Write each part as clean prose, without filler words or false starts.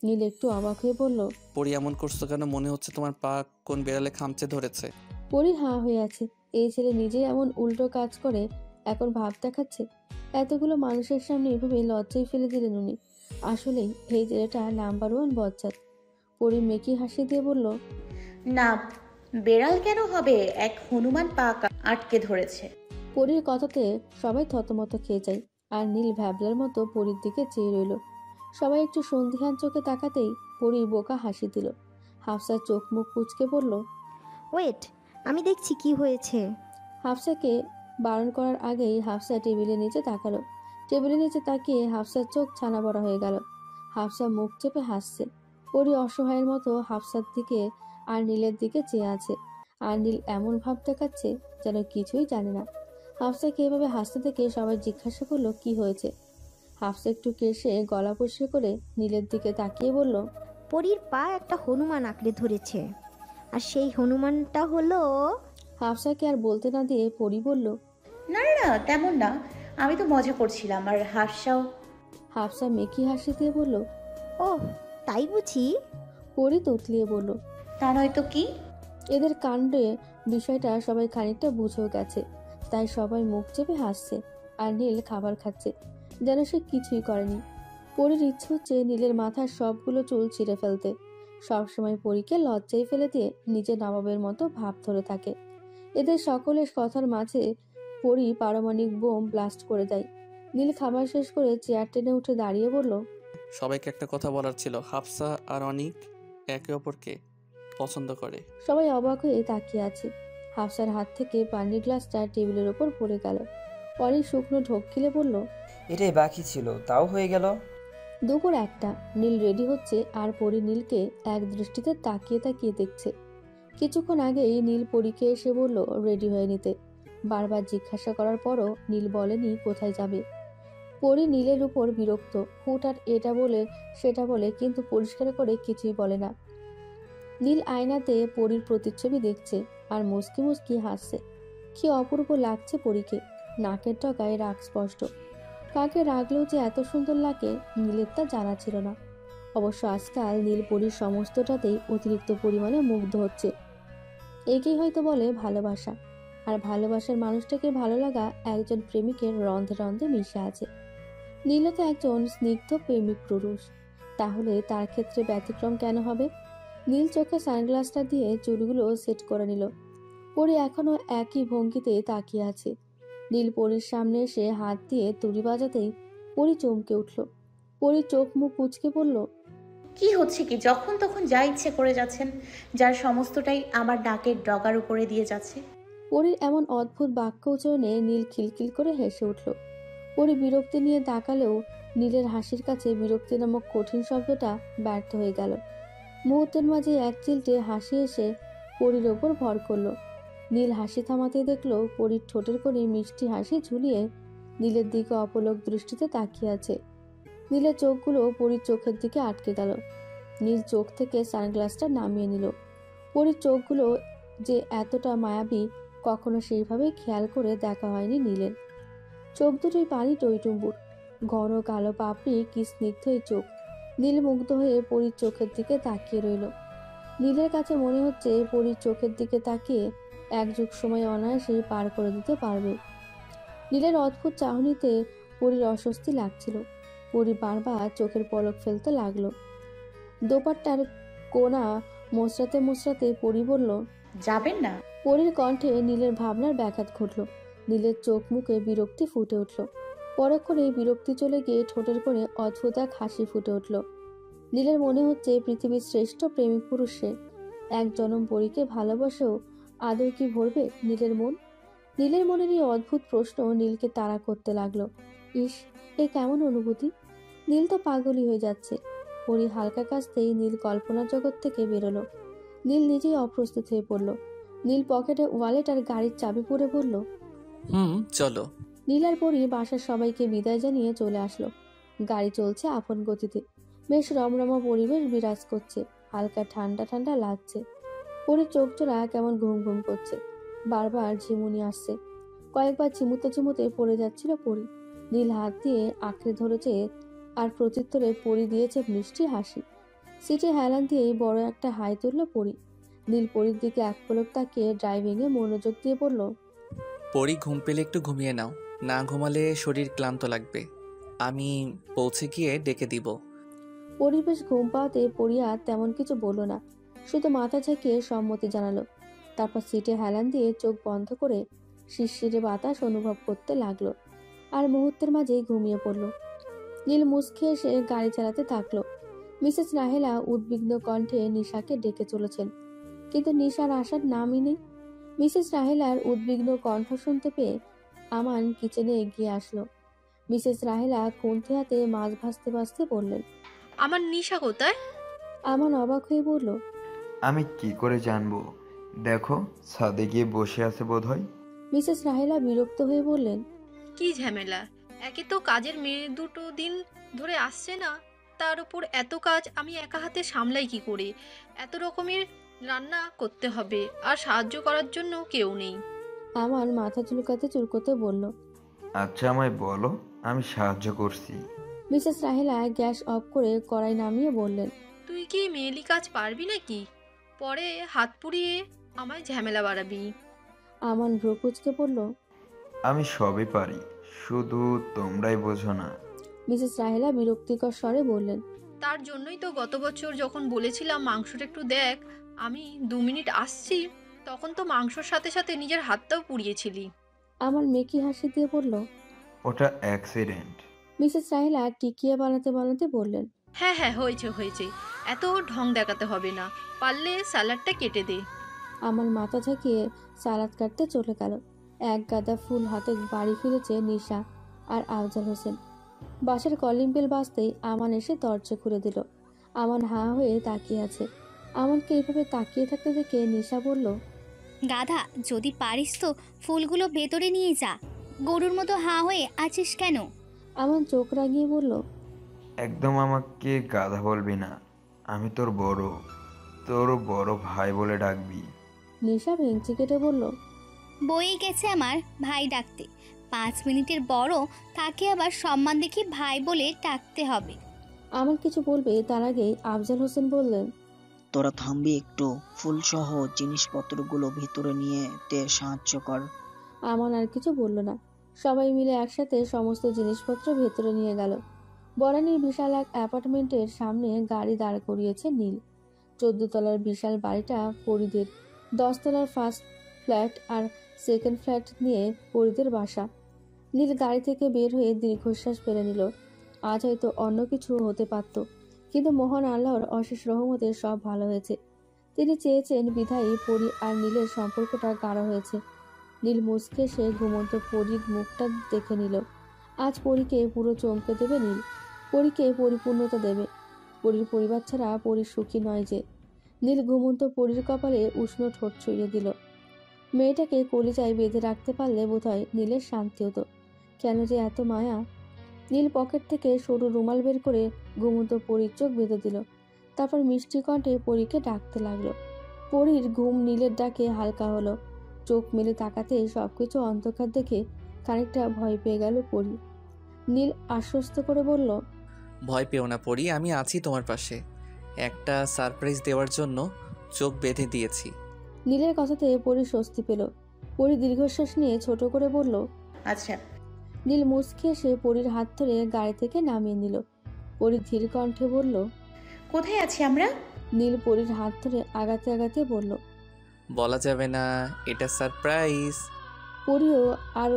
নীল একটু অবাক হয়ে বলল, পরি এমন করছো কেন? মনে হচ্ছে তোমার পা কোন বেড়ালে খামচে ধরেছে। পরি হাঁ হয়ে আছে। এই ছেলে নিজেই এমন উল্টো কাজ করে এখন ভাব দেখাচ্ছে। এতগুলো মানুষের সামনে এভাবে লজ্জায় ফেলে দিলেন উনি। আসলেই এই ছেলেটা নাম্বার 1 বজ্জাত। পরি মেকি হাসি দিয়ে বলল, না, বেড়াল কেন হবে, এক হনুমান পা আটকে ধরেছে। পরির কথাতে সবাই থতমত খেয়ে যায়। আর নীল ভ্যাবলার মতো পরির দিকে চেয়ে রইল। সবাই একটু সন্দিহান চোখে তাকাতেই পরি বোকা হাসি দিল। হাফসা চোখ মুখ কুঁচকে বলল, ওয়েট, আমি দেখছি কি হয়েছে। হাফসাকে বারণ করার আগেই হাফসা টেবিলের নিচে তাকালো। টেবিলের নিচে তাকিয়ে হাফসার চোখ ছানা বড়া হয়ে গেল। হাফসা মুখ চেপে হাসছে। পরি অসহায়ের মতো হাফসার দিকে আর নীলের দিকে চেয়ে আছে। আর নীল এমন ভাব দেখাচ্ছে যেন কিছুই জানে না। হাফসাকে এভাবে হাসতে দেখে সবাই জিজ্ঞাসা করলো কি হয়েছে। হাফসা একটু কেশে গলা পরিষ্কার করে নীলের দিকে তাকিয়ে বলল, পরীর পা একটা হনুমান আঁকড়ে ধরেছে, আর সেই হনুমানটা হলো। হাফসাকে আর বলতে না দিয়ে পরি বলল, না না না, তেমন না, আমি তো মজা করছিলাম। আর হাফসাও। হাফসা মেকি হাসি দিয়ে বলল, ওহ, তাই বুঝি। পরি তুতলিয়ে বলল, তা নয়তো কি? এদের কাণ্ডে বিষয়টা সবাই খানিকটা বুঝেও গেছে, তাই সবাই মুখ চেপে হাসছে। আর নীল খাবার খাচ্ছে যেন সে কিছুই করেনি। পরীর ইচ্ছে হচ্ছে নীলের মাথার সবগুলো চুল ছিঁড়ে ফেলতে। সবসময় পরীকে লজ্জায় ফেলে দিয়ে নিজে নবাবের মতো ভাব ধরে থাকে। এদের সকলের কথার মাঝে পরী পারমাণবিক বোম ব্লাস্ট করে দেয়। নীল খাবার শেষ করে চেয়ার টেনে উঠে দাঁড়িয়ে বলল, সবাইকে একটা কথা বলার ছিল, হাফসা আর অনিক একে অপরকে পছন্দ করে। সবাই অবাক হয়ে তাকিয়ে আছে। হাফসার হাত থেকে পানির গ্লাসটা টেবিলের ওপর পড়ে গেল। পরে শুকনো ঢোক গিলে বলল, এটাই বাকি ছিল, তাও হয়ে গেল। দুপুর 1টা। নীল রেডি হচ্ছে আর পরি নীলকে এক দৃষ্টিতে তাকিয়ে তাকিয়ে দেখছে। কিছুক্ষণ আগেই নীল পরীকে এসে বলল রেডি হয়ে নিতে। বারবার জিজ্ঞাসা করার পরও নীল বলেনি কোথায় যাবে। পরি নীলের উপর বিরক্ত। হুটহাট এটা বলে সেটা বলে, কিন্তু পরিষ্কার করে কিছুই বলে না। নীল আয়নাতে পরীর প্রতিচ্ছবি দেখছে আর মুস্কি মুস্কি হাসছে। কি অপূর্ব লাগছে পরীকে। নাকের ডগায় রাগ স্পষ্ট। কাকে রাগলেও যে এত সুন্দর লাগে নীলের তা জানা ছিল না। অবশ্য আজকাল নীল পরীর সমস্তটাতেই অতিরিক্ত পরিমাণে মুগ্ধ হচ্ছে। একেই হয়তো বলে ভালোবাসা। আর ভালোবাসার মানুষটাকে ভালো লাগা একজন প্রেমিকের রন্ধে রন্ধে মিশে আছে। নীলও তো একজন স্নিগ্ধ প্রেমিক পুরুষ, তাহলে তার ক্ষেত্রে ব্যতিক্রম কেন হবে? নীল চোখে সানগ্লাসটা দিয়ে চুলগুলো সেট করে নিল। পরি এখনো একই ভঙ্গিতে তাকিয়ে আছে। নীল পরির সামনে এসে হাত দিয়ে তুড়ি বাজাতেই পরি চমকে উঠল। পরি চোখ মুখ কুঁচকে বলল, কি হচ্ছে কি? যখন তখন যা ইচ্ছে করে যাচ্ছেন, যার সমস্তটাই আমার নাকের ডগার উপরে দিয়ে যাচ্ছে। পরির এমন অদ্ভুত বাক্য উচ্চারণে নীল খিলখিল করে হেসে উঠল। পরি বিরক্তি নিয়ে তাকালেও নীলের হাসির কাছে বিরক্তি নামক কঠিন শব্দটা ব্যর্থ হয়ে গেল। মুহূর্তের মাঝে এক চিলটে হাসি এসে পরির ওপর ভর করলো। নীল হাসি থামাতে দেখলো পরির ঠোঁটের কোণে মিষ্টি হাসি ঝুলিয়ে নীলের দিকে অপলক দৃষ্টিতে তাকিয়ে আছে। নীলের চোখগুলো পরির চোখের দিকে আটকে গেল। নীল চোখ থেকে সানগ্লাসটা নামিয়ে নিল। পরির চোখগুলো যে এতটা মায়াবী কখনো সেইভাবে খেয়াল করে দেখা হয়নি নীলের। চোখ দুটোই পানি টইটুম্বুর, ঘন কালো পাপড়ি, কি স্নিগ্ধ এই চোখ। নীল মুগ্ধ হয়ে পরির চোখের দিকে তাকিয়ে রইল। নীলের কাছে মনে হচ্ছে পরির চোখের দিকে তাকিয়ে এক যুগ সময় অনায়াসেই পার করে দিতে পারবে। নীলের অদ্ভুত চাহনিতে পরির অস্বস্তি লাগছিল। পরি বারবার চোখের পলক ফেলতে লাগলো। দোপাট্টার কোনা মোচড়াতে মোচড়াতে পরি বলল, যাবেন না? পরির কণ্ঠে নীলের ভাবনার ব্যাঘাত ঘটল। নীলের চোখ মুখে বিরক্তি ফুটে উঠল। পরক্ষণে বিরক্তি চলে গিয়ে ঠোঁটের কোণে অদ্ভুত এক হাসি ফুটে উঠল। নীলের মনে হচ্ছে পৃথিবীর শ্রেষ্ঠ প্রেমিক পুরুষ সে। এক জনম পরীকে ভালোবাসেও আদৌ কি ভরবে নীলের মন? নীলের মনের এই অদ্ভুত প্রশ্ন নীলকে তাড়া করতে লাগলো। ইস, এ কেমন অনুভূতি! নীল তো পাগলই হয়ে যাচ্ছে। পরি হালকা কাছতেই নীল কল্পনার জগৎ থেকে বেরোলো। নীল নিজেই অপ্রস্তুত হয়ে পড়ল। নীল পকেটে ওয়ালেট আর গাড়ির চাবি পরে বলল, চলো। নীল আর পরি বাসার সবাইকে বিদায় জানিয়ে চলে আসলো। গাড়ি চলছে আপন গতিতে। বেশ রমরমা পরিবেশ বিরাজ করছে। হালকা ঠান্ডা ঠান্ডা লাগছে। পরির চোখ জোড়া কেমন ঘুম ঘুম করছে। বারবার ঝিমুনি আসছে। কয়েকবার চিমুতে চিমুতে পড়ে যাচ্ছিল পরি। নীল হাত দিয়ে আঁকড়ে ধরেছে আর প্রত্যুত্তরে পরি দিয়েছে মিষ্টি হাসি। সিটে হেলান দিয়ে বড় একটা হাই তুলল পরি। নীল পরির দিকে এক পলক তাকিয়ে ড্রাইভিংয়ে মনোযোগ দিয়ে বলল, পরি ঘুম পেলে একটু ঘুমিয়ে নাও, না ঘুমালে শরীর ক্লান্ত লাগবে। আমি পৌঁছে গিয়ে ডেকে দিব। পরিবেশ ঘুম পাওয়াতে পরি আর তেমন কিছু বলল না, শুধু মাথা ঝাঁকিয়ে সম্মতি জানালো। তারপর সিটে হেলান দিয়ে চোখ বন্ধ করে শিরশিরে বাতাস অনুভব করতে লাগলো আর মুহূর্তের মাঝেই ঘুমিয়ে পড়ল। নীল মুচকে এসে গাড়ি চালাতে থাকলো। মিসেস রাহেলা উদ্বিগ্ন কণ্ঠে নিশাকে ডেকে চলেছেন, কিন্তু নিশার আসার নামই নেই। মিসেস রাহেলার উদ্বিগ্ন কণ্ঠ শুনতে পেয়ে আমান কিচেনে এগিয়ে আসলো। মিসেস রাহেলা খুন্তি হাতে মাছ ভাজতে ভাজতে বললেন, আমার নিশা কোথায়? আমান অবাক হয়ে বলল, আমি কি করে জানবো? দেখো, ছাদে গিয়ে বসে আছে বোধহয়। মিসেস রাহেলা বিরক্ত হয়ে বললেন, কি ঝামেলা! একে তো কাজের মেয়ে দুটো দিন ধরে আসছে না, তার উপর এত কাজ আমি একা হাতে সামলাই কি করে? এত রকমের রান্না করতে হবে আর সাহায্য করার জন্য কেউ নেই। আমান মাথা চুলকাতে চুলকোতে বলল। আচ্ছা, আমায় বলো, আমি সাহায্য করছি। মিসেস রাহেলা গ্যাস অফ করে কড়াই নামিয়ে বললেন, তুই কি মেয়েলি কাজ পারবি নাকি? পরে হাত পুড়িয়ে আমায় ঝামেলা বাড়াবি। আমান ভ্রু কুঁচকে বলল, আমি সবই পারি, শুধু তোমরাই বোঝো না। মিসেস রাহেলা বিরক্তিকর স্বরে বললেন, তার জন্যই তো গত বছর যখন বলেছিলাম মাংসটা একটু দেখ, আমি 2 মিনিট আসছি, তখন তো মাংসর সাথে সাথে নিজের হাতটাও পুড়িয়েছিলি। আমান মেকি হাসি দিয়ে বলল। ওটা অ্যাক্সিডেন্ট। মিসেস রাহেলা টিকিয়ে বানাতে বানাতে বললেন, হ্যাঁ হ্যাঁ, হয়েছে হয়েছে, এত ঢং দেখাতে হবে না, পারলে স্যালাডটা কেটে দে। আমার মাথা ঝাঁকিয়ে সালাদ কাটতে চলে গেল। এক গাদা ফুল হাতে বাড়ি ফিরেছে নিশা আর আফজাল হোসেন। বাসার কলিং বেল বাজতেই আমান এসে দরজা খুলে দিল। আমান হাঁ হয়ে তাকিয়ে আছে। আমানকে এইভাবে তাকিয়ে থাকতে দেখে নিশা বলল, গাধা, যদি পারিস তো ফুলগুলো ভেতরে নিয়ে যা। গরুর মতো হাঁ হয়ে আছিস কেন? আমান চোখ রাগিয়ে বলল, একদম আমাকে গাধা বলবি না, আমি তোর বড় ভাই বলে ডাকবি। নিশা ভেঙচি কেটে বলল, বই গেছে আমার ভাই ডাকতে। 5 মিনিটের বড় তাকে আবার সম্মান দেখি ভাই বলে ডাকতে হবে। আমার কিছু বলবে তার আগেই আফজাল হোসেন বললেন, তোরা থামবি একটু? ফুলসহ জিনিসপত্রগুলো ভেতরে নিয়ে তে সাহায্য কর। আমান আর কিছু বলল না। সবাই মিলে একসাথে সমস্ত জিনিসপত্র ভেতরে নিয়ে গেল। বনানীর বিশাল এক অ্যাপার্টমেন্টের সামনে গাড়ি দাঁড় করিয়েছে নীল। 14 তলার বিশাল বাড়িটা পরিদের, 10 তলার ফার্স্ট ফ্ল্যাট আর সেকেন্ড ফ্ল্যাট নিয়ে পরিদের বাসা। নীল গাড়ি থেকে বের হয়ে দীর্ঘশ্বাস ফেলে নিল। আজ হয়তো অন্য কিছু হতে পারত, কিন্তু মহান আল্লাহর অশেষ রহমতে সব ভালো হয়েছে। তিনি চেয়েছেন বিধায়ী পরি আর নীলের সম্পর্কটা গাঢ় হয়েছে। নীল মুচকে সে ঘুমন্ত পরীর মুখটা দেখে নিল। আজ পরীকে পুরো চমকে দেবে নীল, পরীকে পরিপূর্ণতা দেবে। পরীর পরিবার ছাড়া পরী সুখী নয় যে। নীল ঘুমন্ত পরীর কপালে উষ্ণ ঠোঁট ছুঁয়ে দিল। মেয়েটাকে কলিজায় বেঁধে রাখতে পারলে বোধহয় নীলের শান্তি হতো। কেন যে এত মায়া! নীল পকেট থেকে সরু রুমাল বের করে ঘুমন্ত পরীর চোখ বেঁধে দিল। তারপর মিষ্টি কণ্ঠে পরীকে ডাকতে লাগলো। পরীর ঘুম নীলের ডাকে হালকা হলো। চোখ মেলে তাকাতে সবকিছু অন্ধকার দেখে খানিকটা ভয় পেয়ে গেল পরী। নীল আশ্বস্ত করে বলল, ভয় পেও না পরি, আমি আছি তোমার পাশে। একটা সারপ্রাইজ দেওয়ার জন্য চোখ বেঁধে দিয়েছি। নীলের কথাতে পরী স্বস্তি পেল। পরী দীর্ঘশ্বাস নিয়ে ছোট করে বলল, আচ্ছা। নীল মুচকি এসে পরীর হাত ধরে গাড়ি থেকে নামিয়ে নিল। পরী ধীর কণ্ঠে বলল, কোথায় আছি আমরা? নীল পরীর হাত ধরে আগাতে আগাতে বলল, বলা যাবে না, এটা সারপ্রাইজ। পরীও আর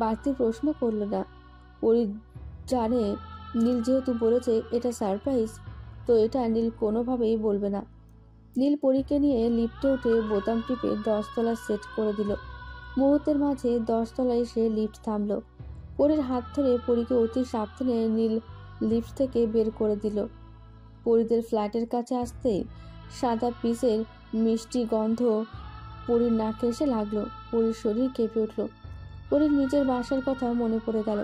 বাড়তি প্রশ্ন করল না। পরী জানে নীল যেহেতু বলেছে এটা সারপ্রাইজ, তো এটা নীল কোনোভাবেই বলবে না। নীল পরীকে নিয়ে লিফটে উঠে বোতাম টিপে 10 তলা সেট করে দিল। মুহূর্তের মাঝে 10 তলায় এসে লিফট থামল। পরীর হাত ধরে পরীকে অতি সাবধানে নীল লিফট থেকে বের করে দিল। পরীদের ফ্ল্যাটের কাছে আসতেই সাদা পিসের মিষ্টি গন্ধ পরীর নাকে এসে লাগলো। পরীর শরীর কেঁপে উঠল। পরীর নিজের বাসার কথা মনে পড়ে গেল।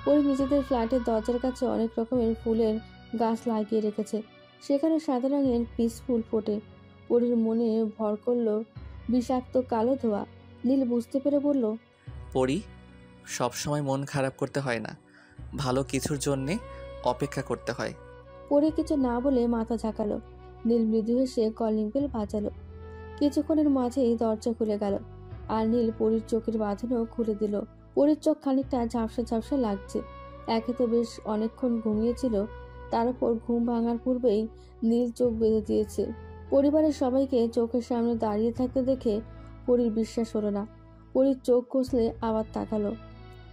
পরী নিজেদের ফ্ল্যাটের দরজার কাছে অনেক রকমের ফুলের গাছ লাগিয়ে রেখেছে। সেখানে সাদা রঙের পিস ফুল ফোটে। পরীর মনে ভর করল বিষাক্ত কালো ধোঁয়া। নীল বুঝতে পেরে বলল, পড়ি, সবসময় মন খারাপ করতে হয় না, ভালো কিছুর জন্যে অপেক্ষা করতে হয়। পরি কিছু না বলে মাথা ঝাঁকালো। নীল মৃদু হেসে কলিং বেল বাজালো। কিছুক্ষণের মাঝেই দরজা খুলে গেল, আর নীল পরির চোখের বাঁধনও খুলে দিল। পরির চোখ খানিকটা ঝাপসা ঝাপসা লাগছে। একে তো বেশ অনেকক্ষণ ঘুমিয়েছিল, তার উপর ঘুম ভাঙার পূর্বেই নীল চোখ বেঁধে দিয়েছে। পরিবারের সবাইকে চোখের সামনে দাঁড়িয়ে থাকতে দেখে পরির বিশ্বাস হলো না। পরির চোখ কষলে আবার তাকালো,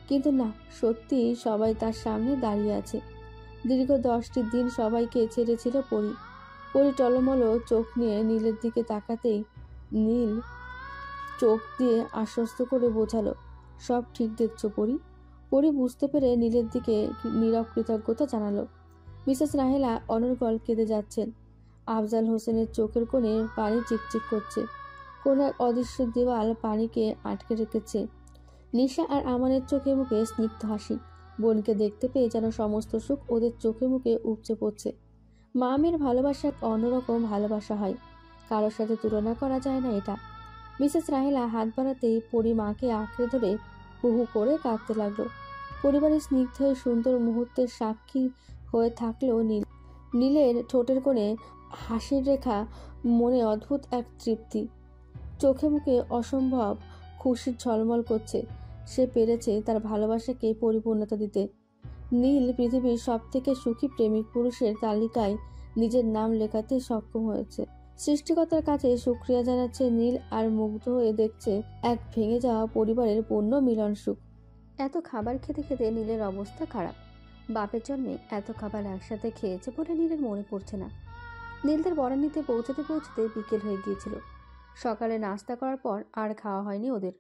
কিন্তু না, সত্যি সবাই তার সামনে দাঁড়িয়ে আছে। দীর্ঘ 10টি দিন সবাইকে ছেড়েছিল পরি। পরি টলমলো চোখ নিয়ে নীলের দিকে তাকাতেই নীল চোখ দিয়ে আশ্বস্ত করে বোঝালো, সব ঠিক দেখছো পরি। পরি বুঝতে পেরে নীলের দিকে নীরব কৃতজ্ঞতা জানালো। মিসেস রাহেলা অনর্গল কেঁদে যাচ্ছেন। আফজাল হোসেনের চোখের কোণে পানি চিকচিক করছে। কোন এক অদৃশ্য দেওয়াল পানিকে আটকে রেখেছে। নিশা আর আমানের চোখে মুখে স্নিগ্ধ হাসি। বোনকে দেখতে পেয়ে যেন সমস্ত সুখ ওদের চোখে মুখে উপচে পড়ছে। মা মেয়ের ভালোবাসা এক অন্যরকম ভালোবাসা হয়, কারোর সাথে তুলনা করা যায় না এটা। মিসেস রাহেলা হাত বাড়াতেই পরি মাকে আঁকড়ে ধরে হু হু করে কাঁদতে লাগলো। পরিবারের স্নিগ্ধ সুন্দর মুহূর্তের সাক্ষী হয়ে থাকলেও নীলের ঠোঁটের কোণে হাসির রেখা, মনে অদ্ভুত এক তৃপ্তি, চোখে মুখে অসম্ভব খুশির ঝলমল করছে। সে পেরেছে তার ভালোবাসাকে পরিপূর্ণতা দিতে। নীল পৃথিবীর সবথেকে সুখী প্রেমিক পুরুষের তালিকায় নিজের নাম লেখাতে সক্ষম হয়েছে। সৃষ্টিকর্তার কাছে শুকরিয়া জানাচ্ছে নীল, আর মুগ্ধ হয়ে দেখছে এক ভেঙে যাওয়া পরিবারের পূর্ণ মিলন সুখ। এত খাবার খেতে খেতে নীলের অবস্থা খারাপ। বাপের জন্মে এত খাবার একসাথে খেয়েছে বলে নীলের মনে পড়ছে না। নীলদের বরানিতে পৌঁছতে পৌঁছতে বিকেল হয়ে গিয়েছিল। সকালে নাস্তা করার পর আর খাওয়া হয়নি ওদের,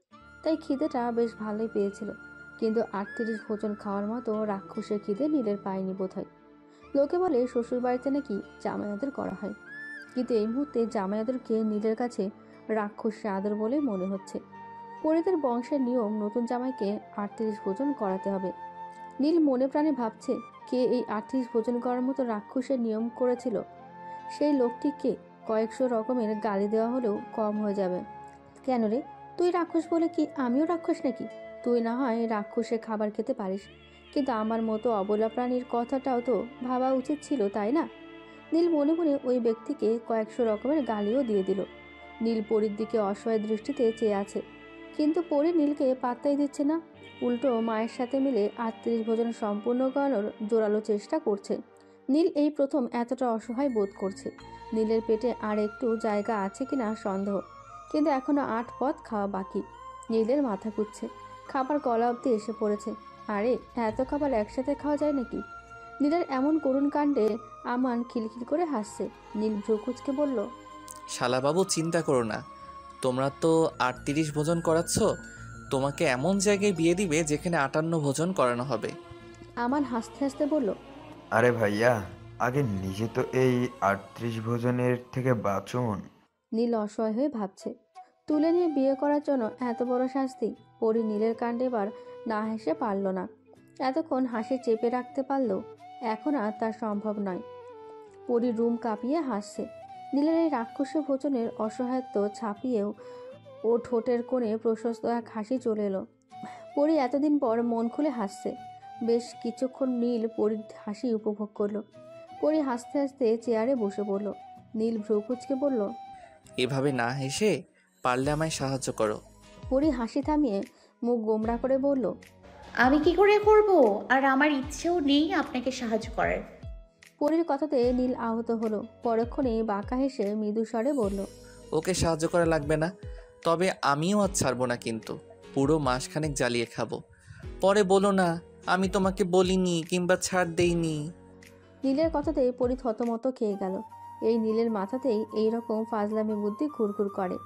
তাই খিদেটা বেশ ভালোই পেয়েছিল। কিন্তু 38 ভোজন খাওয়ার মতো রাক্ষসের খিদে নীলের পায়নি বোধহয়। লোকে বলে শ্বশুর বাড়িতে নাকি জামাই আদর করা হয়, কিন্তু এই মুহূর্তে জামাই আদরকে নীলের কাছে রাক্ষসের আদর বলে মনে হচ্ছে। পরিদের বংশের নিয়ম নতুন জামাইকে 38 ভোজন করাতে হবে। নীল মনে প্রাণে ভাবছে, কে এই 38 ভোজন করার মতো রাক্ষসের নিয়ম করেছিল? সেই লোকটি কে? কয়েকশো রকমের গালি দেওয়া হলেও কম হয়ে যাবে। কেন রে, তুই রাক্ষস বলে কি আমিও রাক্ষস নাকি? তুই না হয় রাক্ষসের খাবার খেতে পারিস, কিন্তু আমার মতো অবলা প্রাণীর কথাটাও তো ভাবা উচিত ছিল, তাই না? নীল মনে মনে ওই ব্যক্তিকে কয়েকশো রকমের গালিও দিয়ে দিল। নীল পরীর দিকে অসহায় দৃষ্টিতে চেয়ে আছে, কিন্তু পরী নীলকে পাত্তাই দিচ্ছে না। উল্টো মায়ের সাথে মিলে 38 ভোজন সম্পূর্ণ করানোর জোরালো চেষ্টা করছে। নীল এই প্রথম এতটা অসহায় বোধ করছে। নীলের পেটে আর একটু জায়গা আছে কিনা সন্দেহ, কিন্তু এখনো 8 পদ খাওয়া বাকি। নীলের মাথা ঘুরছে, খাবার গলা অবধি এসে পড়েছে। আরে, এত খাবার একসাথে খাওয়া যায় নাকি? নীলের এমন করুণ কাণ্ডে আমান খিলখিল করে হাসছে। নীল ভ্রুকুচকে বলল, শালাবাবু চিন্তা করো না, তোমরা তো 38 ভোজন করাচ্ছ, তোমাকে এমন জায়গায় বিয়ে দিবে যেখানে 58 ভোজন করানো হবে। আমান হাসতে হাসতে বলল, আরে ভাইয়া, আগে নিজে তো এই 38 ভোজনের থেকে বাঁচুন। নীল অসহায় হয়ে ভাবছে, তুলে নিয়ে বিয়ে করার জন্য এত বড় শাস্তি। পরি নীলের কাণ্ডে এবার না হেসে পারল না। এতক্ষণ হাসি চেপে রাখতে পারলেও এখন আর তার সম্ভব নয়। পরি রুম কাঁপিয়ে হাসছে। নীলের এই রাক্ষসী ভোজনের অসহায়ত্ব ছাপিয়েও ও ঠোঁটের কোণে প্রশস্ত এক হাসি চলে এলো। পরি এতদিন পর মন খুলে হাসছে। বেশ কিছুক্ষণ নীল পরির হাসি উপভোগ করলো। পরি হাসতে হাসতে চেয়ারে বসে পড়ল। নীল ভ্রুকুচকে বলল, এভাবে না হেসে পারলে আমায় সাহায্য করো। পরি হাসি থামিয়ে মুখ গোমড়া করে বলল, আমি কি করে করব? আর আমার ইচ্ছেও নেই আপনাকে সাহায্য করার। পরির কথাতে নীল আহত হলো। পরক্ষণে বাঁকা হেসে মৃদু স্বরে বলল, ওকে সাহায্য করা লাগবে না, তবে আমিও আজ ছাড়বো না, কিন্তু পুরো মাসখানেক জ্বালিয়ে খাবো। পরে বলো না আমি তোমাকে বলিনি কিংবা ছাড় দেইনি। নীলের কথাতে পরি থতমত খেয়ে গেল। এই নীলের মাথাতেই এইরকম ফাজলামি বুদ্ধি ঘুরঘুর করে।